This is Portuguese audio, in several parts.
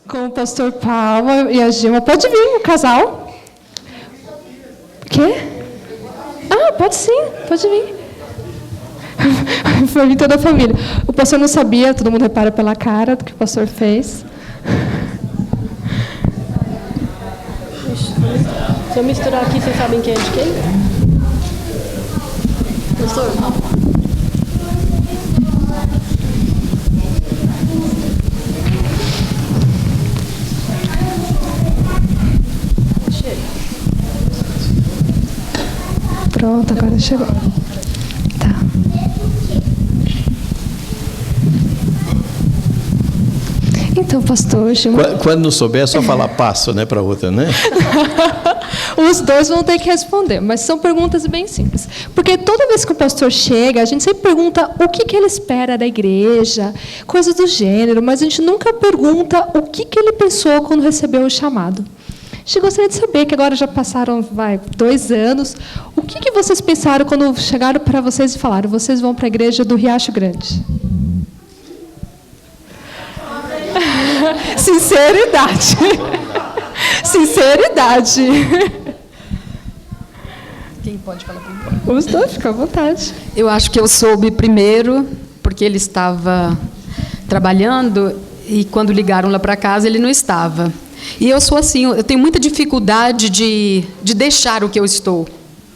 Com o pastor Paulo e a Gilma. Pode vir, o casal. O quê? Ah, pode sim, pode vir. Foi vir toda a família. O pastor não sabia, todo mundo repara pela cara do que o pastor fez. Se eu misturar aqui, vocês sabem quem é de quem? Pastor? Pronto, agora chegou. Tá. Então, pastor... Quando não souber, é só falar passo, né, para outra, né? Os dois vão ter que responder, mas são perguntas bem simples. Porque toda vez que o pastor chega, a gente sempre pergunta o que ele espera da igreja, coisas do gênero, mas a gente nunca pergunta o que ele pensou quando recebeu o chamado. A gente gostaria de saber, que agora já passaram 2 anos, o que vocês pensaram quando chegaram para vocês e falaram, vocês vão para a igreja do Riacho Grande? Sinceridade. Sinceridade. Quem pode falar primeiro? Os dois, fica à vontade. Eu acho que eu soube primeiro, porque ele estava trabalhando e quando ligaram lá para casa ele não estava. E eu sou assim, eu tenho muita dificuldade de deixar o que eu estou.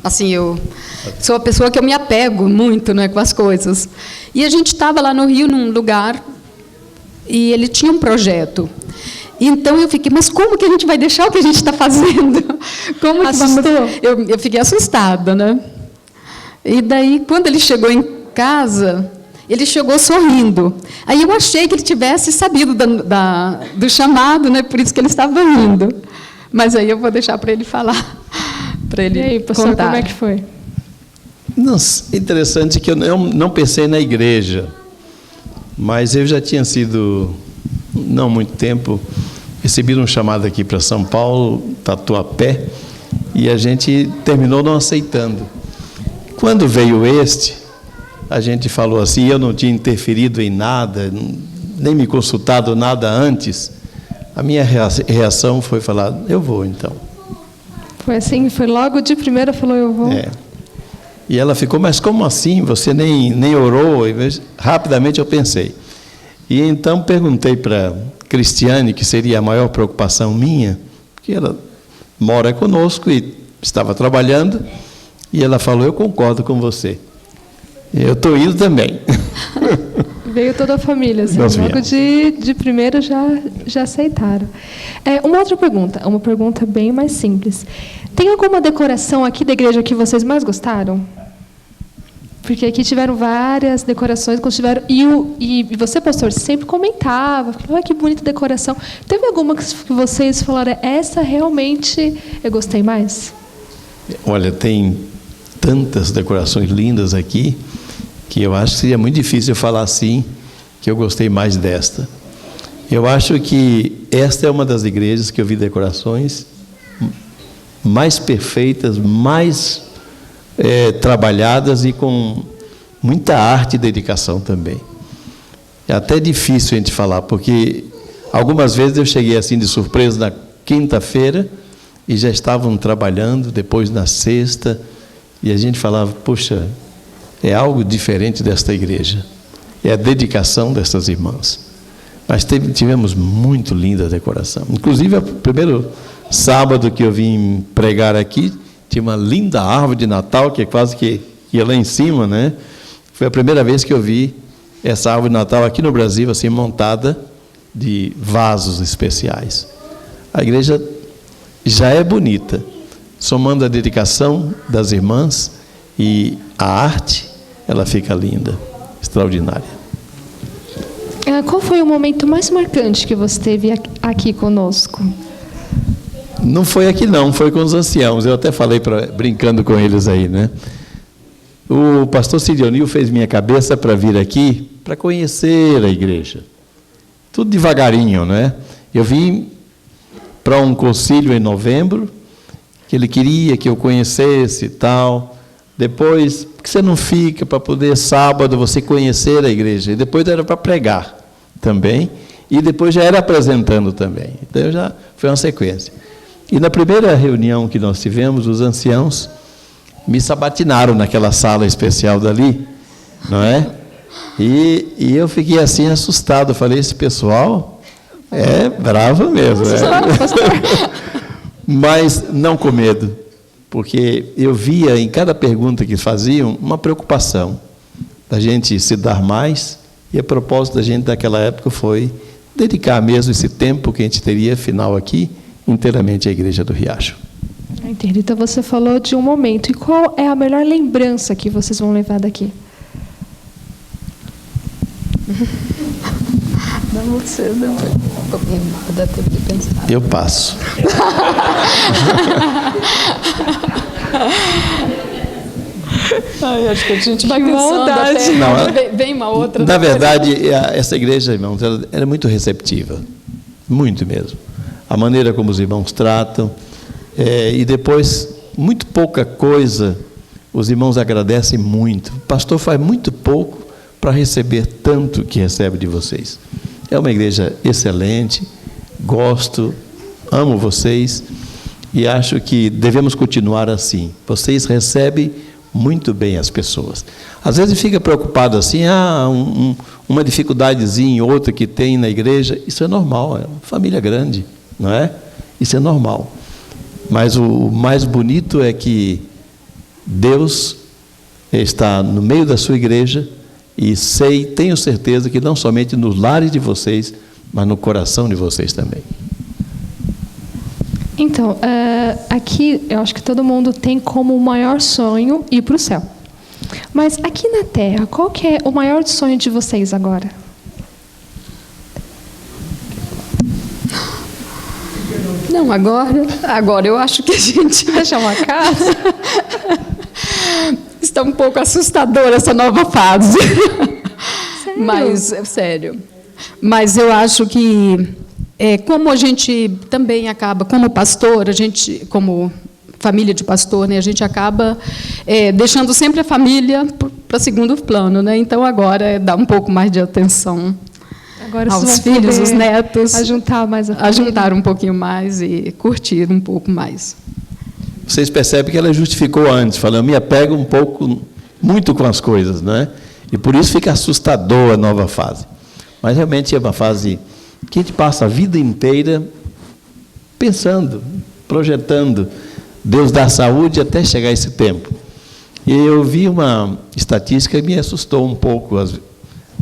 Assim, eu sou uma pessoa que eu me apego muito, né, com as coisas. E a gente estava lá no Rio, num lugar, e ele tinha um projeto. Então eu fiquei, mas como que a gente vai deixar o que a gente está fazendo? Como que assustou? Eu fiquei assustada, né? E daí, quando ele chegou em casa, ele chegou sorrindo. Aí eu achei que ele tivesse sabido do chamado, né? Por isso que ele estava rindo. Mas aí eu vou deixar para ele falar, para ele e aí, pastor, contar. como é que foi? Nossa, interessante que eu não pensei na igreja, mas eu já tinha sido, não muito tempo, recebi um chamado aqui para São Paulo, Tatuapé, e a gente terminou não aceitando. Quando veio a gente falou assim, eu não tinha interferido em nada, nem me consultado nada antes, a minha reação foi falar, eu vou então. Foi assim, foi logo de primeira, falou, eu vou. E ela ficou, mas como assim? Você nem orou? E rapidamente eu pensei. E então perguntei para Cristiane, que seria a maior preocupação minha, que ela mora conosco e estava trabalhando, e ela falou, eu concordo com você. Eu estou indo também. Veio toda a família, assim, logo de primeira já aceitaram. Uma outra pergunta, uma pergunta bem mais simples. Tem alguma decoração aqui da igreja que vocês mais gostaram? Porque aqui tiveram várias decorações, e você, pastor, sempre comentava, falava, que bonita decoração. Teve alguma que vocês falaram, essa realmente eu gostei mais? Olha, tem tantas decorações lindas aqui, que eu acho que seria muito difícil eu falar assim, que eu gostei mais desta. Eu acho que esta é uma das igrejas que eu vi decorações mais perfeitas, mais trabalhadas e com muita arte e dedicação também. É até difícil a gente falar, porque algumas vezes eu cheguei assim de surpresa na quinta-feira e já estavam trabalhando, depois na sexta, e a gente falava, puxa, é algo diferente desta igreja, é a dedicação dessas irmãs. Mas tivemos muito linda decoração. Inclusive, o primeiro sábado que eu vim pregar aqui, tinha uma linda árvore de Natal, que é quase que ia lá em cima, né? Foi a primeira vez que eu vi essa árvore de Natal aqui no Brasil, assim, montada de vasos especiais. A igreja já é bonita, somando a dedicação das irmãs e a arte, ela fica linda, extraordinária. Qual foi o momento mais marcante que você teve aqui conosco? Não foi aqui não, foi com os anciãos. Eu até falei, brincando com eles aí, né? O pastor Sidionil fez minha cabeça para vir aqui, para conhecer a igreja. Tudo devagarinho, né? Eu vim para um concílio em novembro, que ele queria que eu conhecesse e tal. Depois, por que você não fica para poder sábado você conhecer a igreja? E depois era para pregar também. e depois já era apresentando também. Então, já foi uma sequência. E na primeira reunião que nós tivemos, os anciãos me sabatinaram naquela sala especial dali, não é? E eu fiquei assim assustado. Falei, esse pessoal é bravo mesmo. Mas não com medo, porque eu via em cada pergunta que faziam uma preocupação da gente se dar mais, e a propósito da gente naquela época foi dedicar mesmo esse tempo que a gente teria final aqui, inteiramente à Igreja do Riacho. Entendi. Então você falou de um momento. E qual é a melhor lembrança que vocês vão levar daqui? Não sei, não. Dá tempo de pensar. Eu passo. Ai, acho que a gente vai pensando até... Não, vem uma outra. Na verdade, essa igreja, irmãos, ela é muito receptiva. Muito mesmo. A maneira como os irmãos tratam. E depois, muito pouca coisa, os irmãos agradecem muito. O pastor faz muito pouco para receber tanto que recebe de vocês. É uma igreja excelente, gosto, amo vocês e acho que devemos continuar assim. Vocês recebem muito bem as pessoas. Às vezes fica preocupado assim, uma dificuldadezinha, outra que tem na igreja. Isso é normal, é uma família grande, não é? Isso é normal. Mas o mais bonito é que Deus está no meio da sua igreja e tenho certeza que não somente nos lares de vocês, mas no coração de vocês também. Então, aqui eu acho que todo mundo tem como maior sonho ir para o céu. Mas aqui na Terra, qual que é o maior sonho de vocês agora? Não, agora eu acho que a gente vai achar uma casa. Está um pouco assustadora essa nova fase. Sério? Sério. Mas eu acho que, como a gente também acaba, como pastor, a gente, como família de pastor, né, a gente acaba deixando sempre a família para segundo plano, né? Então agora dá um pouco mais de atenção agora aos filhos, os netos, juntar mais a juntar um pouquinho mais e curtir um pouco mais. Vocês percebem que ela justificou antes, falando, me apego muito com as coisas, né? E por isso fica assustador a nova fase. Mas realmente é uma fase que a gente passa a vida inteira pensando, projetando. Deus dá saúde até chegar esse tempo. E eu vi uma estatística que me assustou um pouco,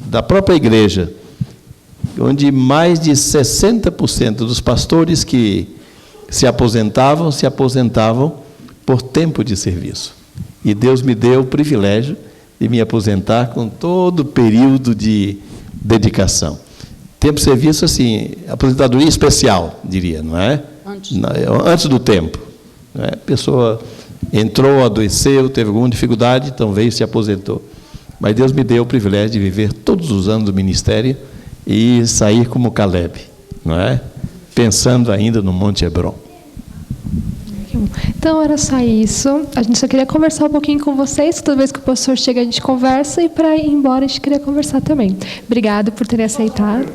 da própria igreja, onde mais de 60% dos pastores que se aposentavam por tempo de serviço. E Deus me deu o privilégio de me aposentar com todo o período de dedicação. Tempo de serviço, assim, aposentadoria especial, diria, não é? Antes do tempo. Não é? A pessoa entrou, adoeceu, teve alguma dificuldade, então veio e se aposentou. Mas Deus me deu o privilégio de viver todos os anos do ministério e sair como Caleb, não é? Pensando ainda no Monte Hebron. Então, era só isso. A gente só queria conversar um pouquinho com vocês. Toda vez que o pastor chega, a gente conversa. E para ir embora, a gente queria conversar também. Obrigado por terem aceitado.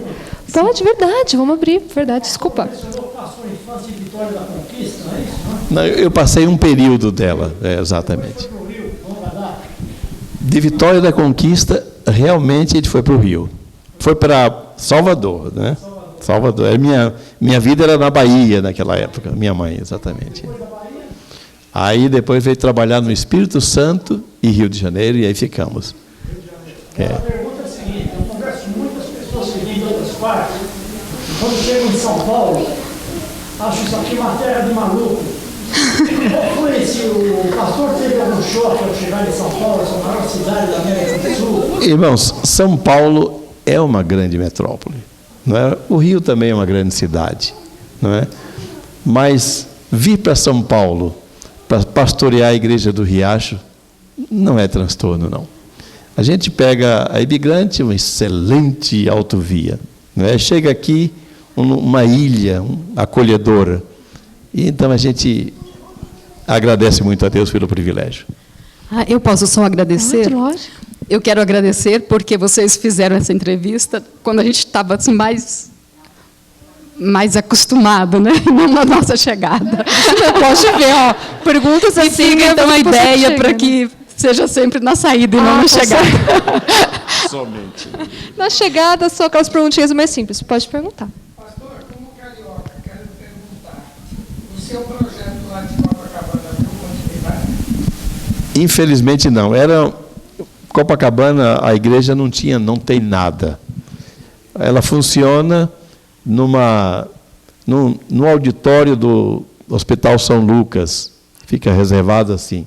Pode, verdade. Vamos abrir. Verdade, desculpa. Você passou a infância de Vitória da Conquista, não é isso? Não, eu passei um período dela, exatamente. De Vitória da Conquista, realmente, ele foi para o Rio. Foi para Salvador, né? Salvador. Minha vida era na Bahia naquela época, minha mãe, exatamente. Aí depois veio trabalhar no Espírito Santo e Rio de Janeiro, e aí ficamos. A pergunta é a seguinte, eu converso com muitas pessoas que vêm de outras partes, e quando chegam em São Paulo, acham isso aqui uma terra de maluco. Qual foi o pastor teve algum choque ao chegar em São Paulo, essa maior cidade da América do Sul? Irmãos, São Paulo é uma grande metrópole. Não é? O Rio também é uma grande cidade, não é? Mas vir para São Paulo para pastorear a igreja do Riacho não é transtorno, não. A gente pega a Imigrante, uma excelente autovia, não é? Chega aqui uma ilha acolhedora, e então a gente agradece muito a Deus pelo privilégio. Eu posso só agradecer? Lógico. Eu quero agradecer porque vocês fizeram essa entrevista quando a gente estava assim, mais mais acostumado, né? Não na nossa chegada. Pode ver, ó. Perguntas E assim. fica, então, a ideia para que seja sempre na saída e não na chegada. Somente. Na chegada, só aquelas perguntinhas mais simples. Pode perguntar. Pastor, como carioca, quero perguntar. O seu projeto lá de Copacabana deu continuidade? Infelizmente não. Copacabana, a igreja não tem nada. Ela funciona no auditório do Hospital São Lucas. Fica reservado assim.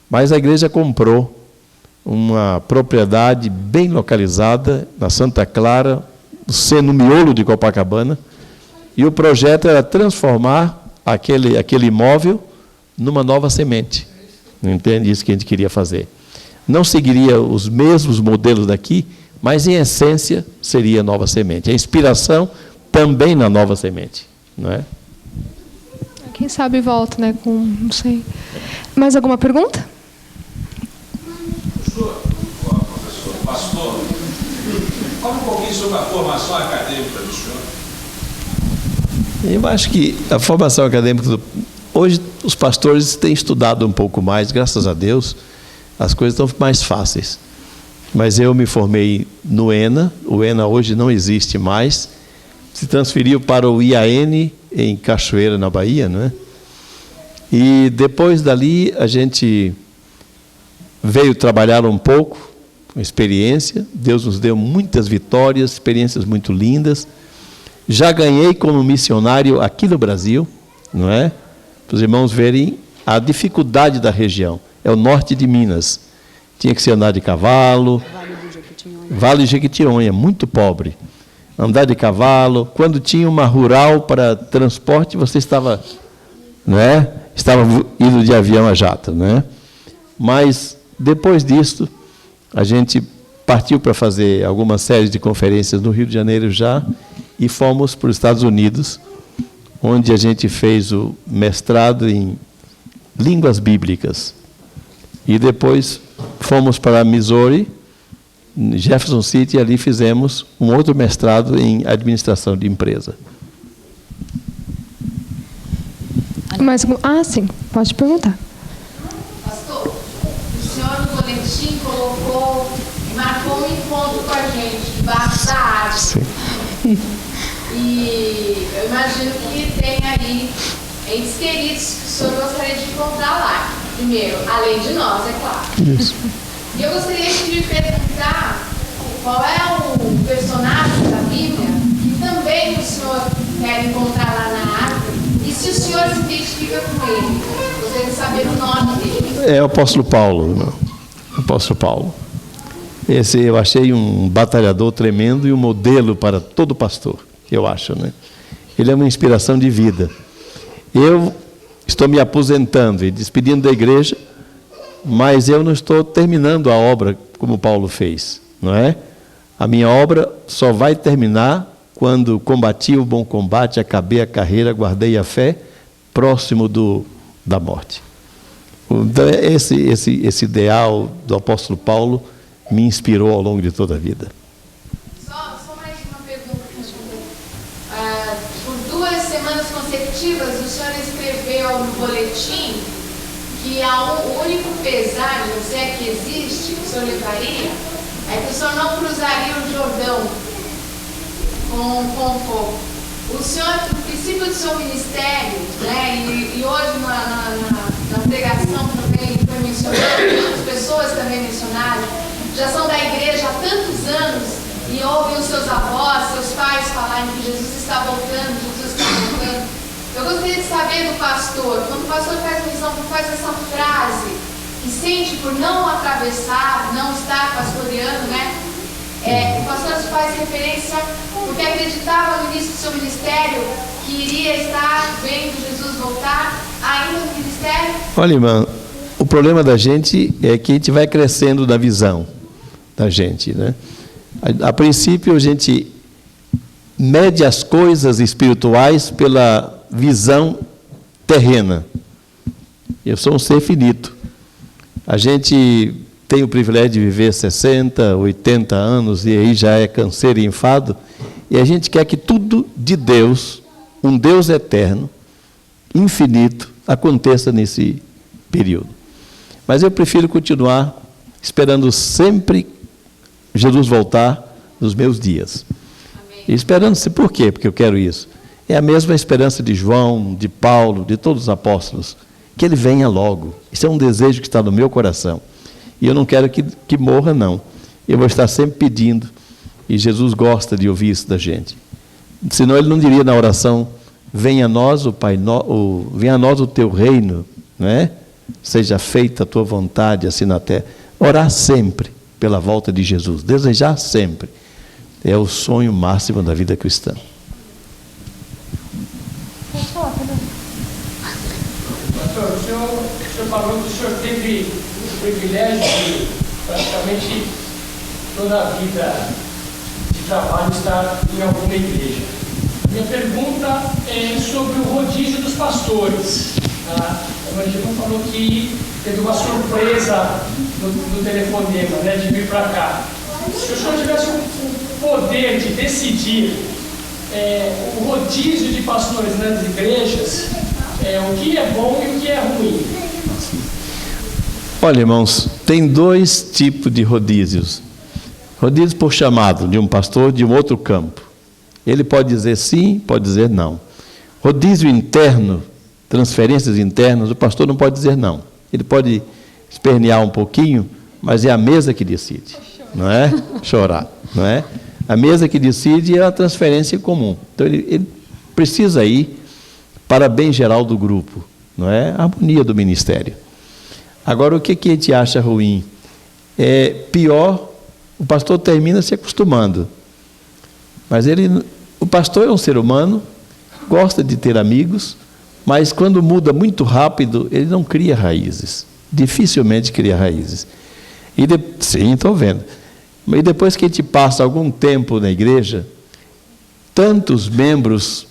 Mas a igreja comprou uma propriedade bem localizada na Santa Clara, no miolo de Copacabana, e o projeto era transformar aquele imóvel numa nova semente. Não entende? Isso que a gente queria fazer. Não seguiria os mesmos modelos daqui, mas em essência seria nova semente. A inspiração também na nova semente, não é? Quem sabe volta, né? Não sei. Mais alguma pergunta? Professor, pastor, fala um pouquinho sobre a formação acadêmica do senhor. Eu acho que a formação acadêmica, hoje os pastores têm estudado um pouco mais, graças a Deus, as coisas estão mais fáceis. Mas eu me formei no ENA, o ENA hoje não existe mais, se transferiu para o IAN em Cachoeira, na Bahia, não é? E depois dali a gente veio trabalhar um pouco, com experiência, Deus nos deu muitas vitórias, experiências muito lindas. Já ganhei como missionário aqui no Brasil, não é? Para os irmãos verem a dificuldade da região. É o norte de Minas. Tinha que se andar de cavalo. Vale do Jequitinhonha, muito pobre. Andar de cavalo. Quando tinha uma rural para transporte, você estava, não é? Estava indo de avião a jato, não é? Mas depois disso, a gente partiu para fazer algumas séries de conferências no Rio de Janeiro já e fomos para os Estados Unidos, onde a gente fez o mestrado em línguas bíblicas. E depois fomos para Missouri, Jefferson City, e ali fizemos um outro mestrado em administração de empresa. Sim, pode perguntar. Pastor, o senhor no boletim marcou um encontro com a gente debaixo da árvore. Sim. E eu imagino que tem aí entes queridos que o senhor gostaria de encontrar lá. Primeiro, além de nós, é claro. Isso. E eu gostaria de lhe perguntar qual é o personagem da Bíblia que também o senhor quer encontrar lá na árvore e se o senhor se identifica com ele. Gostaria de saber o nome dele. É o apóstolo Paulo, irmão. O apóstolo Paulo. Esse eu achei um batalhador tremendo e um modelo para todo pastor, eu acho, né? Ele é uma inspiração de vida. Eu estou me aposentando e despedindo da igreja, mas eu não estou terminando a obra como Paulo fez, não é? A minha obra só vai terminar quando combati o bom combate, acabei a carreira, guardei a fé, próximo da morte. Então, esse ideal do apóstolo Paulo me inspirou ao longo de toda a vida. Só mais uma pergunta para responder. Por 2 semanas consecutivas, o senhor escreveu no boletim que o único pesar, se é que existe, que o senhor levaria, é que o senhor não cruzaria o Jordão com fogo. O senhor, no princípio do seu ministério, né, e hoje na pregação também foi mencionado, as pessoas também mencionaram, já são da igreja há tantos anos e ouvem os seus avós, seus pais falarem que Jesus está voltando, Jesus está voltando. Eu gostaria de saber do pastor, quando o pastor faz essa frase, que sente por não atravessar, não estar pastoreando, né? O pastor faz referência porque acreditava no início do seu ministério que iria estar vendo Jesus voltar ainda no ministério. Olha, irmã, o problema da gente é que a gente vai crescendo na visão da gente, né? A princípio, a gente mede as coisas espirituais pela visão terrena. Eu sou um ser finito. A gente tem o privilégio de viver 60, 80 anos, e aí já é canseiro e enfado, e a gente quer que tudo de Deus um Deus eterno, infinito, aconteça nesse período. Mas eu prefiro continuar esperando sempre Jesus voltar nos meus dias. E esperando-se, por quê? Porque eu quero isso. É a mesma esperança de João, de Paulo, de todos os apóstolos, que ele venha logo. Isso é um desejo que está no meu coração. E eu não quero que morra, não. Eu vou estar sempre pedindo, e Jesus gosta de ouvir isso da gente. Senão ele não diria na oração: venha a nós o Pai, venha a nós o teu reino, não é? Seja feita a tua vontade, assim na terra. Orar sempre pela volta de Jesus, desejar sempre, é o sonho máximo da vida cristã. Pastor, o senhor falou que o senhor teve o privilégio de praticamente toda a vida de trabalho estar em alguma igreja. Minha pergunta é sobre o rodízio dos pastores. A Evangelina falou que teve uma surpresa no telefonema, né, de vir para cá. Se o senhor tivesse o poder de decidir o rodízio de pastores nas igrejas, o que é bom e o que é ruim? Olha, irmãos, tem dois tipos de rodízios. Rodízio por chamado de um pastor de um outro campo. Ele pode dizer sim, pode dizer não. Rodízio interno, transferências internas, o pastor não pode dizer não. Ele pode espernear um pouquinho, mas é a mesa que decide, não é? Chorar, não é? A mesa que decide é a transferência comum. Então, ele precisa ir para bem geral do grupo, não é? A harmonia do ministério. Agora, o que a gente acha ruim? É pior, o pastor termina se acostumando. Mas o pastor é um ser humano, gosta de ter amigos, mas quando muda muito rápido, ele não cria raízes. Dificilmente cria raízes. Sim, estou vendo. E depois que a gente passa algum tempo na igreja, tantos membros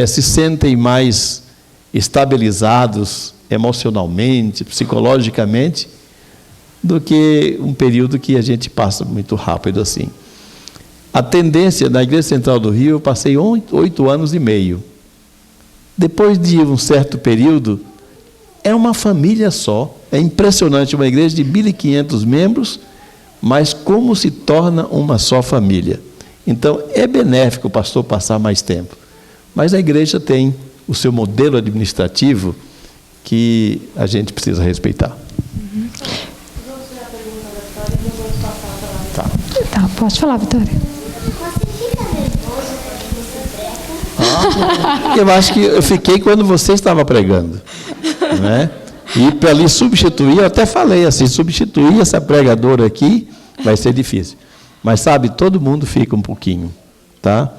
se sentem mais estabilizados emocionalmente, psicologicamente, do que um período que a gente passa muito rápido assim. A tendência, na Igreja Central do Rio, eu passei 8 anos e meio. Depois de um certo período, é uma família só. É impressionante, uma igreja de 1.500 membros, mas como se torna uma só família. Então, é benéfico o pastor passar mais tempo. Mas a igreja tem o seu modelo administrativo que a gente precisa respeitar. Tá, pode falar, Vitória. Eu acho que eu fiquei quando você estava pregando, né? E para lhe substituir, eu até falei assim, substituir essa pregadora aqui vai ser difícil. Mas sabe, todo mundo fica um pouquinho, tá?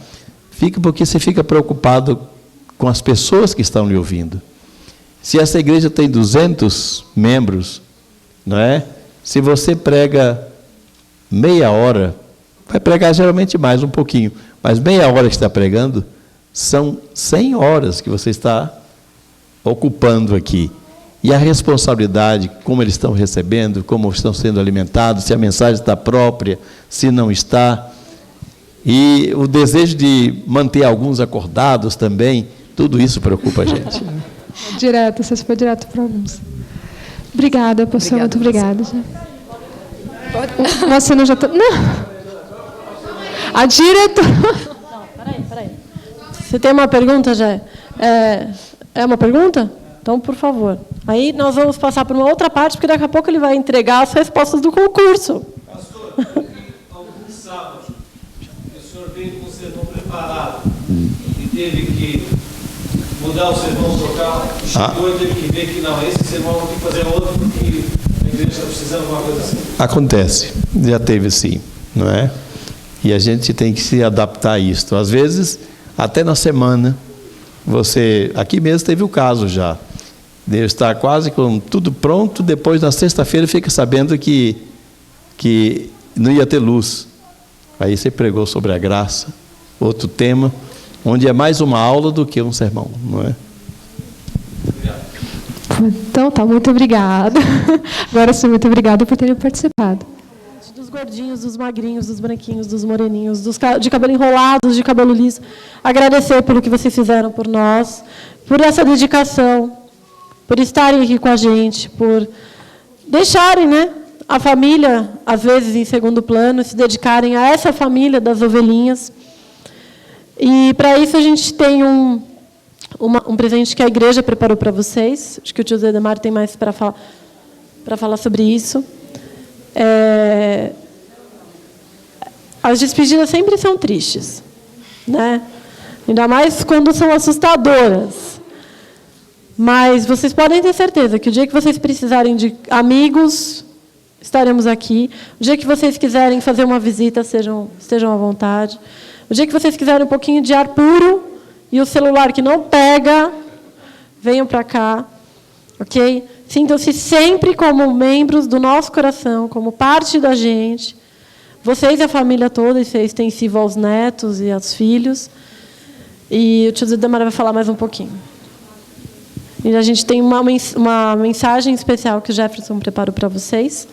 Fica porque você fica preocupado com as pessoas que estão lhe ouvindo. Se essa igreja tem 200 membros, não é? Se você prega meia hora, vai pregar geralmente mais um pouquinho, mas meia hora que está pregando, são 100 horas que você está ocupando aqui. E a responsabilidade, como eles estão recebendo, como estão sendo alimentados, se a mensagem está própria, se não está. E o desejo de manter alguns acordados também, tudo isso preocupa a gente. Direto, você foi direto para alguns. Obrigada, pastor, muito obrigada. Você não já está... Não. A diretora... Peraí. Você tem uma pergunta, já? É uma pergunta? Então, por favor. Aí nós vamos passar para uma outra parte, porque daqui a pouco ele vai entregar as respostas do concurso. Pastor, algum sábado, o senhor veio com o sermão preparado e teve que mudar o sermão, trocar, e chegou e teve que ver que não, esse sermão tem que fazer outro, porque a igreja está precisando de uma coisa assim. Acontece, já teve sim, não é? E a gente tem que se adaptar a isto. Às vezes, até na semana, aqui mesmo teve o caso já. Deus está quase com tudo pronto, depois na sexta-feira fica sabendo que não ia ter luz. Aí você pregou sobre a graça, outro tema, onde é mais uma aula do que um sermão, não é? Então, tá, muito obrigada. Agora sim, muito obrigada por terem participado. dos gordinhos, dos magrinhos, dos branquinhos, dos moreninhos, de cabelo enrolado, de cabelo liso. Agradecer pelo que vocês fizeram por nós, por essa dedicação, por estarem aqui com a gente, por deixarem, né, a família, às vezes, em segundo plano, se dedicarem a essa família das ovelhinhas. E, para isso, a gente tem um presente que a igreja preparou para vocês. Acho que o tio Zé Demar tem mais para falar sobre isso. As despedidas sempre são tristes, né? Ainda mais quando são assustadoras. Mas vocês podem ter certeza que o dia que vocês precisarem de amigos, estaremos aqui. O dia que vocês quiserem fazer uma visita, estejam à vontade. O dia que vocês quiserem um pouquinho de ar puro e o celular que não pega, venham para cá, ok? Sintam-se sempre como membros do nosso coração, como parte da gente. Vocês e a família toda, isso é extensivo aos netos e aos filhos. E o tio Zé Damara vai falar mais um pouquinho. E a gente tem uma mensagem especial que o Jefferson preparou para vocês.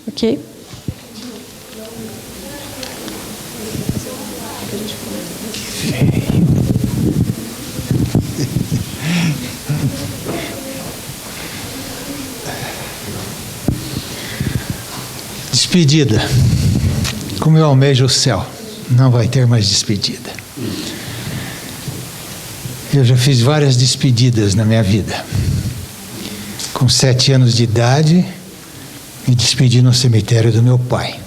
Ok? Despedida. Como eu almejo o céu, não vai ter mais despedida. Eu já fiz várias despedidas na minha vida. Com 7 anos de idade, me despedi no cemitério do meu pai.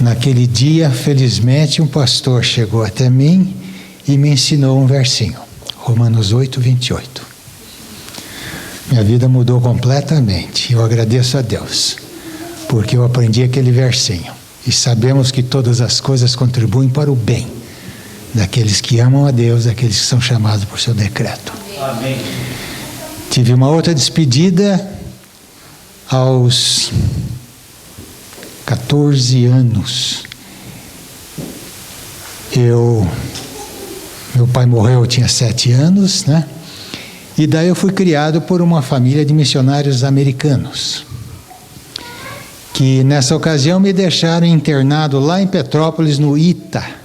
Naquele dia, felizmente, um pastor chegou até mim e me ensinou um versinho. Romanos 8, 28. Minha vida mudou completamente. Eu agradeço a Deus, porque eu aprendi aquele versinho. E sabemos que todas as coisas contribuem para o bem daqueles que amam a Deus, daqueles que são chamados por seu decreto. Amém. Tive uma outra despedida aos 14 anos. Meu pai morreu, eu tinha 7 anos, né? E daí eu fui criado por uma família de missionários americanos, que nessa ocasião me deixaram internado lá em Petrópolis, no ITA,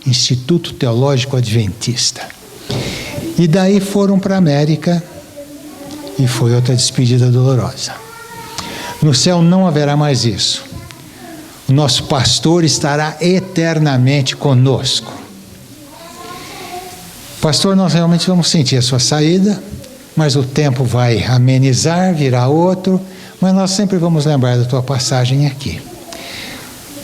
Instituto Teológico Adventista. E daí foram para a América, e foi outra despedida dolorosa. No céu não haverá mais isso. O nosso pastor estará eternamente conosco. Pastor, nós realmente vamos sentir a sua saída, mas o tempo vai amenizar, virá outro, mas nós sempre vamos lembrar da tua passagem aqui.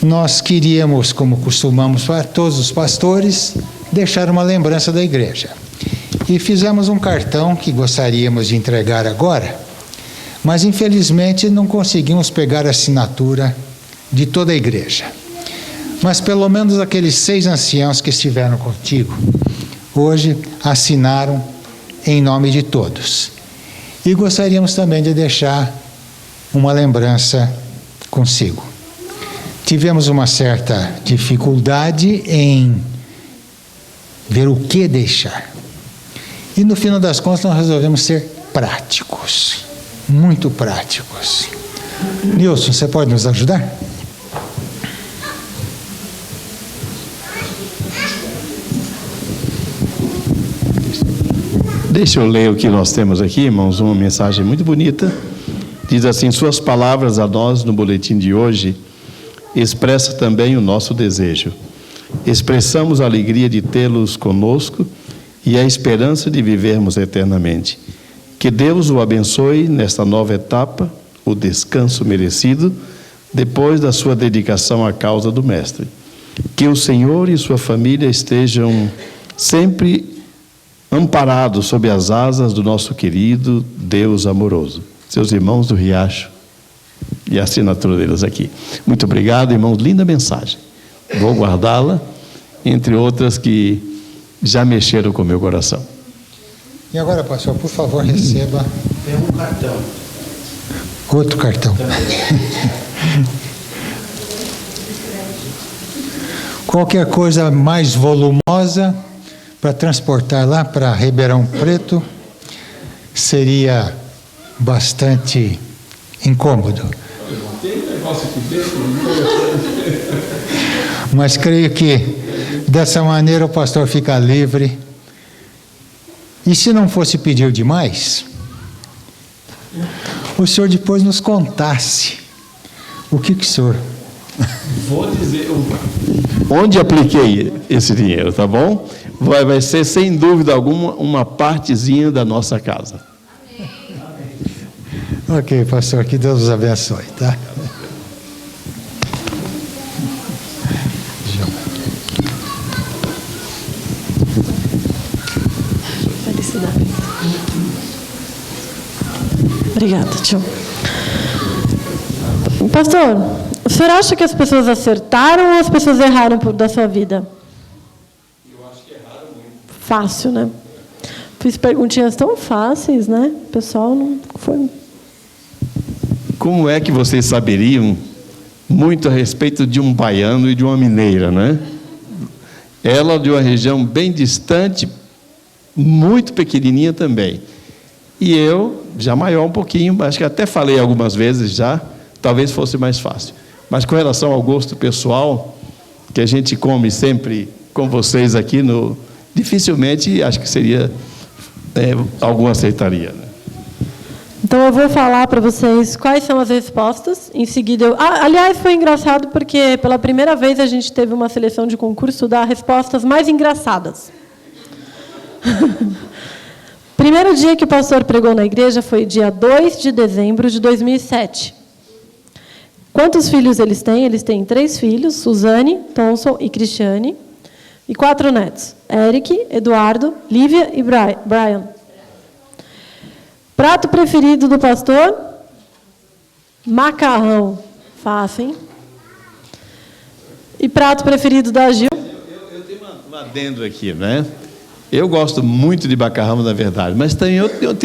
Nós queríamos, como costumamos para todos os pastores, deixar uma lembrança da igreja. E fizemos um cartão que gostaríamos de entregar agora, mas infelizmente não conseguimos pegar a assinatura de toda a igreja. Mas pelo menos aqueles 6 anciãos que estiveram contigo, hoje assinaram em nome de todos. E gostaríamos também de deixar uma lembrança consigo. Tivemos uma certa dificuldade em ver o que deixar. E no final das contas nós resolvemos ser práticos, muito práticos. Nilson, você pode nos ajudar? Deixa eu ler o que nós temos aqui, irmãos, uma mensagem muito bonita. Diz assim: suas palavras a nós no boletim de hoje expressa também o nosso desejo. Expressamos a alegria de tê-los conosco e a esperança de vivermos eternamente. Que Deus o abençoe nesta nova etapa, o descanso merecido, depois da sua dedicação à causa do Mestre. Que o Senhor e sua família estejam sempre amparados sob as asas do nosso querido Deus amoroso. Seus irmãos do Riacho, e a assinatura deles aqui. Muito obrigado, irmãos. Linda mensagem. Vou guardá-la, entre outras que já mexeram com o meu coração. E agora, pastor, por favor, receba. Tem um cartão. Outro cartão. Qualquer coisa mais volumosa para transportar lá para Ribeirão Preto seria bastante incômodo. negócio aqui dentro. Mas creio que dessa maneira o pastor fica livre. E se não fosse pedir demais, o senhor depois nos contasse o que o senhor... Vou dizer... Onde apliquei esse dinheiro, tá bom? Vai ser, sem dúvida alguma, uma partezinha da nossa casa. Ok, pastor, que Deus os abençoe, tá? Felicidade. Obrigada, tio. Pastor, o senhor acha que as pessoas acertaram ou as pessoas erraram da sua vida? Eu acho que erraram muito. Fácil, né? Fiz perguntinhas tão fáceis, né? O pessoal não foi... Como é que vocês saberiam muito a respeito de um baiano e de uma mineira, né? Ela de uma região bem distante, muito pequenininha também. E eu, já maior um pouquinho, acho que até falei algumas vezes já, talvez fosse mais fácil. Mas com relação ao gosto pessoal, que a gente come sempre com vocês aqui, dificilmente acho que seria, algum aceitaria, né? Então eu vou falar para vocês quais são as respostas. Em seguida, aliás, foi engraçado porque pela primeira vez a gente teve uma seleção de concurso das respostas mais engraçadas. Primeiro dia que o pastor pregou na igreja foi dia 2 de dezembro de 2007. Quantos filhos eles têm? Eles têm 3 filhos, Suzane, Thomson e Cristiane, e 4 netos, Eric, Eduardo, Lívia e Brian. Prato preferido do pastor? Macarrão. Fácil, hein? E prato preferido da Gil? Eu tenho um adendo aqui, né? Eu gosto muito de macarrão, na verdade, mas tem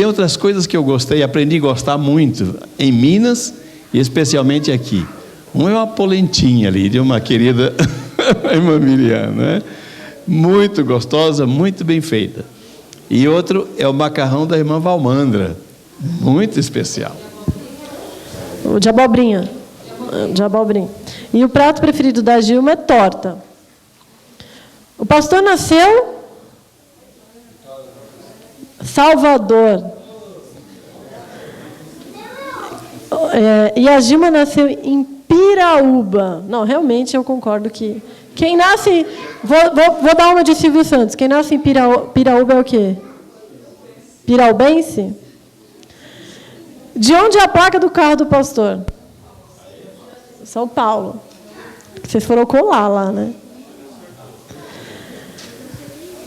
outras coisas que eu gostei, aprendi a gostar muito em Minas e especialmente aqui. Um é uma polentinha ali, de uma querida irmã Miriam, né? Muito gostosa, muito bem feita. E outro é o macarrão da irmã Valmandra, muito especial. O de abobrinha. De abobrinha. E o prato preferido da Gilma é torta. O pastor nasceu Salvador. E a Gilma nasceu em Piraúba. Não, realmente eu concordo que... Quem nasce... Vou dar uma de Silvio Santos. Quem nasce em Piraúba é o quê? Piraubense? De onde é a placa do carro do pastor? São Paulo. Vocês foram colar lá, né?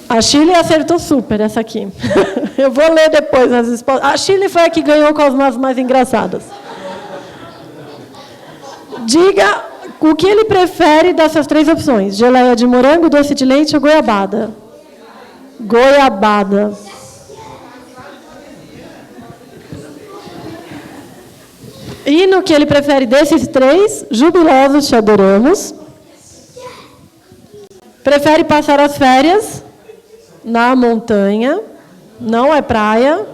A Shirley acertou super essa aqui. Eu vou ler depois as respostas. A Shirley foi a que ganhou com as mais engraçadas. Diga o que ele prefere dessas 3 opções. Geleia de morango, doce de leite ou goiabada? Goiabada. E no que ele prefere desses 3, jubilosos te adoramos. Prefere passar as férias na montanha, não é praia.